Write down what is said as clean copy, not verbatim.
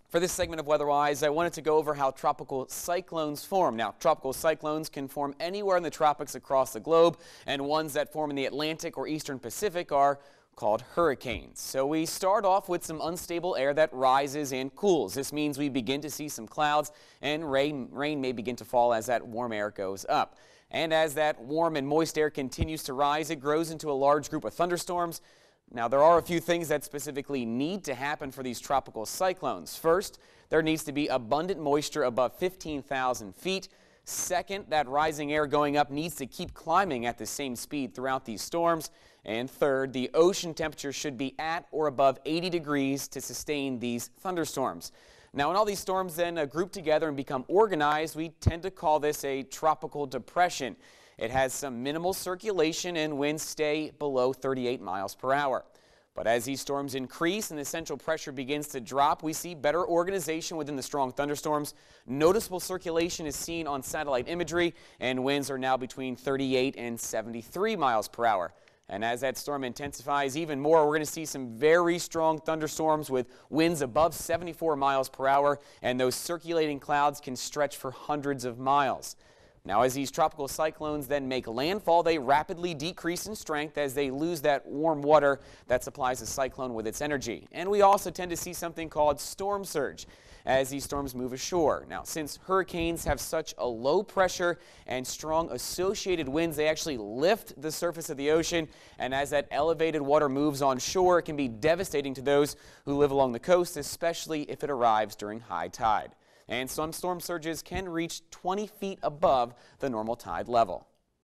For this segment of Weatherwise, I wanted to go over how tropical cyclones form. Now, tropical cyclones can form anywhere in the tropics across the globe, and ones that form in the Atlantic or Eastern Pacific are called hurricanes. So we start off with some unstable air that rises and cools. This means we begin to see some clouds, and rain may begin to fall as that warm air goes up. And as that warm and moist air continues to rise, it grows into a large group of thunderstorms. Now, there are a few things that specifically need to happen for these tropical cyclones. First, there needs to be abundant moisture above 15,000 feet. Second, that rising air going up needs to keep climbing at the same speed throughout these storms. And third, the ocean temperature should be at or above 80 degrees to sustain these thunderstorms. Now, when all these storms then group together and become organized, we tend to call this a tropical depression. It has some minimal circulation and winds stay below 38 miles per hour. But as these storms increase and the central pressure begins to drop, we see better organization within the strong thunderstorms. Noticeable circulation is seen on satellite imagery, and winds are now between 38 and 73 miles per hour. And as that storm intensifies even more, we're going to see some very strong thunderstorms with winds above 74 miles per hour, and those circulating clouds can stretch for hundreds of miles. Now, as these tropical cyclones then make landfall, they rapidly decrease in strength as they lose that warm water that supplies the cyclone with its energy. And we also tend to see something called storm surge as these storms move ashore. Now, since hurricanes have such a low pressure and strong associated winds, they actually lift the surface of the ocean. And as that elevated water moves on shore, it can be devastating to those who live along the coast, especially if it arrives during high tide. And some storm surges can reach 20 feet above the normal tide level.